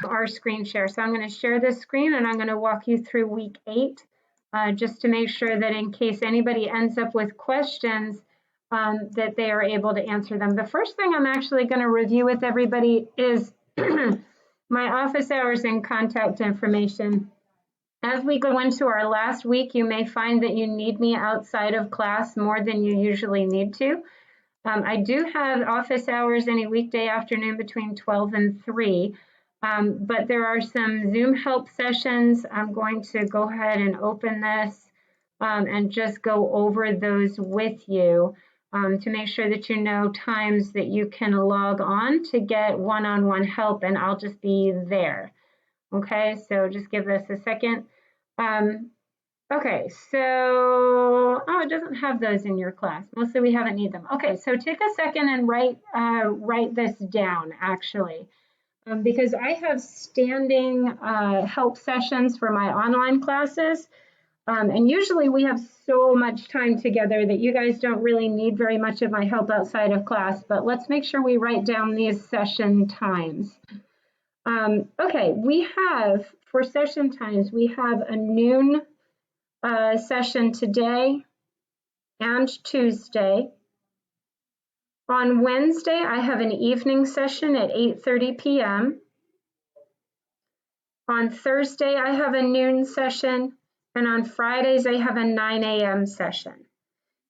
our screen share. So I'm going to share this screen and I'm going to walk you through week 8 just to make sure that in case anybody ends up with questions that they are able to answer them. The first thing I'm actually going to review with everybody is my office hours and contact information. As we go into our last week, you may find that you need me outside of class more than you usually need to. I do have office hours any weekday afternoon between 12 and 3, but there are some Zoom help sessions. I'm going to go ahead and open this and just go over those with you to make sure that you know times that you can log on to get one-on-one help, and I'll just be there. Okay, so just give us a second. Okay, so, oh, it doesn't have those in your class. Mostly we haven't need them. Okay, so take a second and write this down, actually, because I have standing help sessions for my online classes, and usually we have so much time together that you guys don't really need very much of my help outside of class, but let's make sure we write down these session times. Okay, we have, for session times, we have a noon session today and Tuesday. On Wednesday, I have an evening session at 8:30 p.m. On Thursday, I have a noon session, and on Fridays, I have a 9 a.m. session.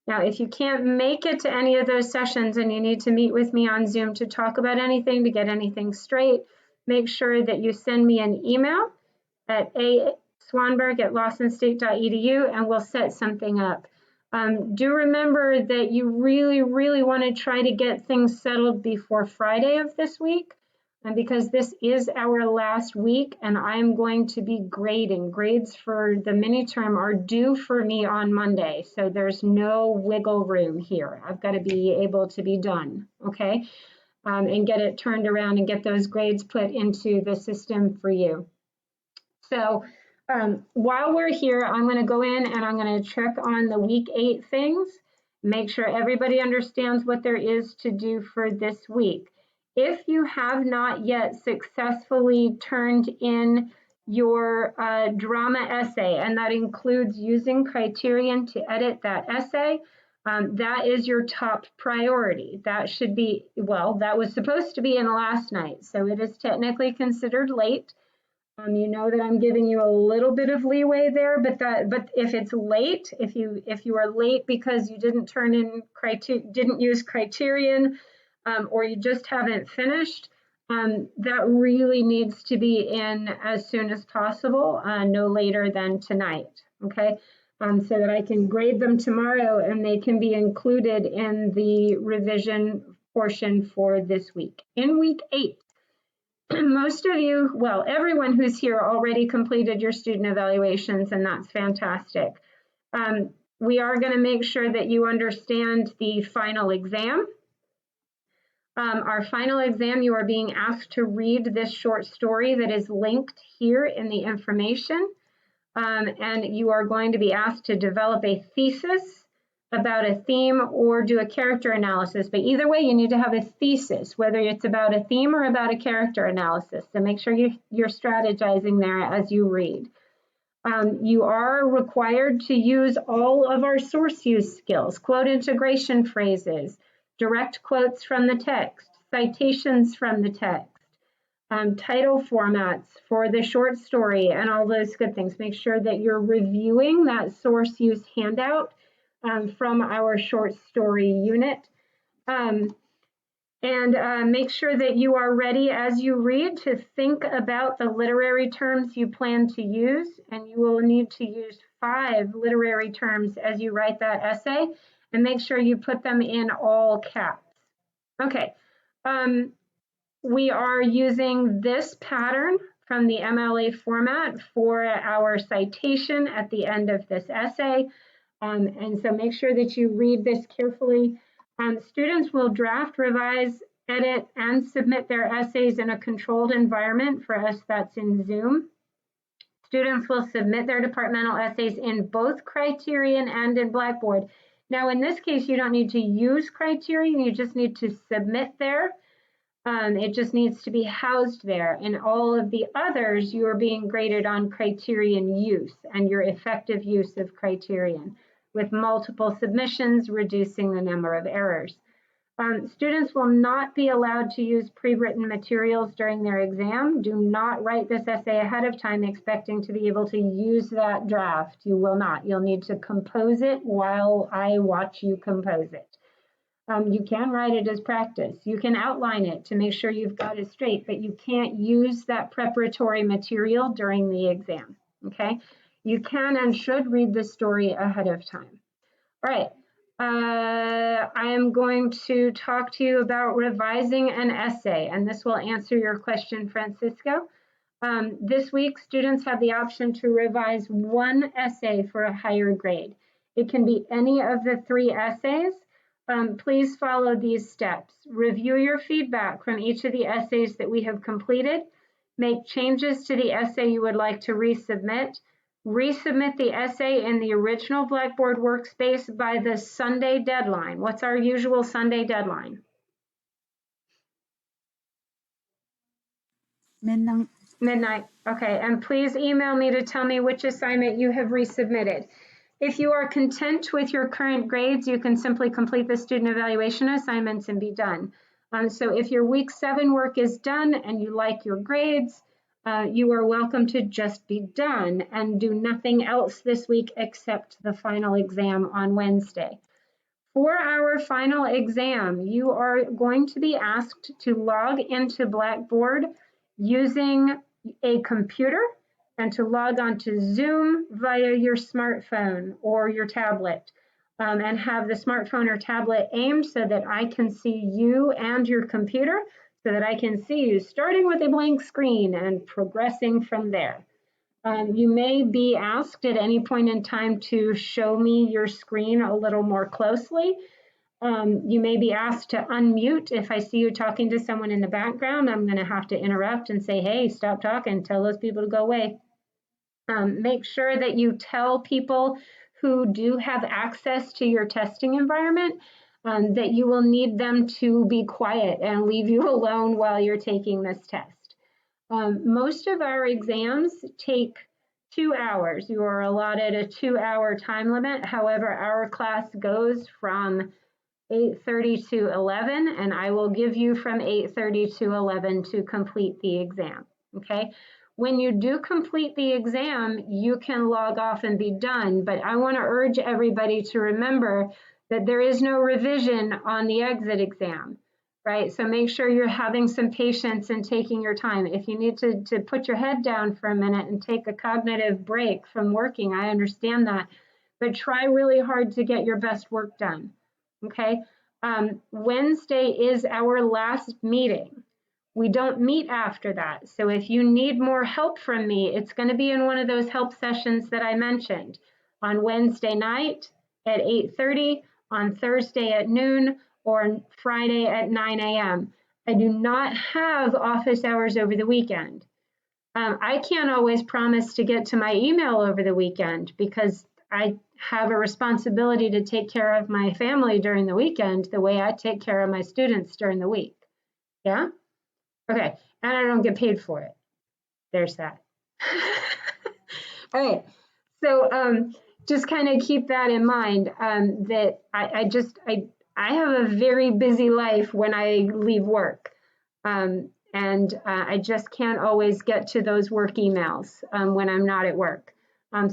Now, if you can't make it to any of those sessions and you need to meet with me on Zoom to talk about anything, to get anything straight, make sure that you send me an email at swanberg@lawsonstate.edu and we'll set something up. Do remember that you really, really want to try to get things settled before Friday of this week, and because this is our last week and I'm going to be grading. Grades for the mini term are due for me on Monday, so there's no wiggle room here. I've got to be able to be done, okay? And get it turned around and get those grades put into the system for you. So while we're here, I'm going to go in and I'm going to check on the week 8 things, make sure everybody understands what there is to do for this week. If you have not yet successfully turned in your drama essay, and that includes using Criterion to edit that essay, that is your top priority. That should be, well, that was supposed to be in last night, so it is technically considered late. You know that I'm giving you a little bit of leeway there, but if it's late, if you are late because you didn't use Criterion, or you just haven't finished, that really needs to be in as soon as possible, no later than tonight. Okay, so that I can grade them tomorrow and they can be included in the revision portion for this week. In week 8. Most of you, well, everyone who's here already completed your student evaluations, and that's fantastic. We are going to make sure that you understand the final exam. Our final exam, you are being asked to read this short story that is linked here in the information, and you are going to be asked to develop a thesis about a theme or do a character analysis. But either way, you need to have a thesis, whether it's about a theme or about a character analysis. So make sure you're strategizing there as you read. You are required to use all of our source use skills, quote integration phrases, direct quotes from the text, citations from the text, title formats for the short story, and all those good things. Make sure that you're reviewing that source use handout from our short story unit. And make sure that you are ready as you read to think about the literary terms you plan to use, and you will need to use 5 literary terms as you write that essay, and make sure you put them in all caps. Okay, we are using this pattern from the MLA format for our citation at the end of this essay. And so make sure that you read this carefully. Students will draft, revise, edit, and submit their essays in a controlled environment. For us, that's in Zoom. Students will submit their departmental essays in both Criterion and in Blackboard. Now, in this case, you don't need to use Criterion, you just need to submit there. It just needs to be housed there. And all of the others, you are being graded on criterion use and your effective use of criterion, with multiple submissions, reducing the number of errors. Students will not be allowed to use pre-written materials during their exam. Do not write this essay ahead of time expecting to be able to use that draft. You will not. You'll need to compose it while I watch you compose it. You can write it as practice. You can outline it to make sure you've got it straight, but you can't use that preparatory material during the exam, okay? You can and should read the story ahead of time. All right, I am going to talk to you about revising an essay, and this will answer your question, Francisco. This week, students have the option to revise one essay for a higher grade. It can be any of the 3 essays. Please follow these steps. Review your feedback from each of the essays that we have completed. Make changes to the essay you would like to resubmit. Resubmit the essay in the original Blackboard workspace by the Sunday deadline. What's our usual Sunday deadline? Midnight. Okay, and please email me to tell me which assignment you have resubmitted. If you are content with your current grades, you can simply complete the student evaluation assignments and be done. So if your week 7 work is done and you like your grades, you are welcome to just be done and do nothing else this week except the final exam on Wednesday. For our final exam, you are going to be asked to log into Blackboard using a computer and to log on to Zoom via your smartphone or your tablet, and have the smartphone or tablet aimed so that I can see you and your computer, so that I can see you starting with a blank screen and progressing from there. You may be asked at any point in time to show me your screen a little more closely. You may be asked to unmute. If I see you talking to someone in the background, I'm going to have to interrupt and say, hey, stop talking, tell those people to go away. Make sure that you tell people who do have access to your testing environment that you will need them to be quiet and leave you alone while you're taking this test. Most of our exams take 2 hours. You are allotted a 2-hour time limit. However, our class goes from 8:30 to 11, and I will give you from 8:30 to 11 to complete the exam, okay? When you do complete the exam, you can log off and be done, but I want to urge everybody to remember that there is no revision on the exit exam, right? So make sure you're having some patience and taking your time. If you need to put your head down for a minute and take a cognitive break from working, I understand that, but try really hard to get your best work done, okay? Wednesday is our last meeting. We don't meet after that. So if you need more help from me, it's going to be in one of those help sessions that I mentioned on Wednesday night at 8:30, on Thursday at noon, or Friday at 9 a.m. I do not have office hours over the weekend. I can't always promise to get to my email over the weekend because I have a responsibility to take care of my family during the weekend the way I take care of my students during the week. Yeah? Okay, and I don't get paid for it. There's that. All right, so just kind of keep that in mind, that I have a very busy life when I leave work, and I just can't always get to those work emails when I'm not at work.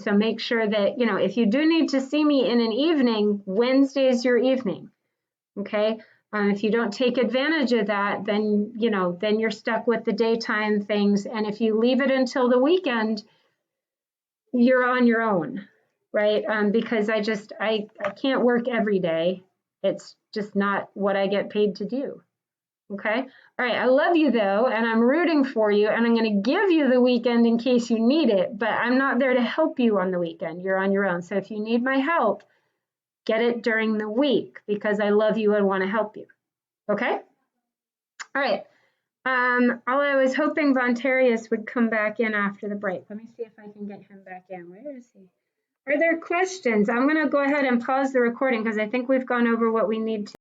So make sure that, you know, if you do need to see me in an evening, Wednesday is your evening, okay? If you don't take advantage of that, then, you know, then you're stuck with the daytime things. And if you leave it until the weekend, you're on your own, right? Because I can't work every day. It's just not what I get paid to do, okay? All right, I love you though, and I'm rooting for you, and I'm going to give you the weekend in case you need it, but I'm not there to help you on the weekend. You're on your own. So if you need my help, get it during the week because I love you and want to help you. Okay? All right. All I was hoping Vontarius would come back in after the break. Let me see if I can get him back in. Where is he? Are there questions? I'm going to go ahead and pause the recording because I think we've gone over what we need to.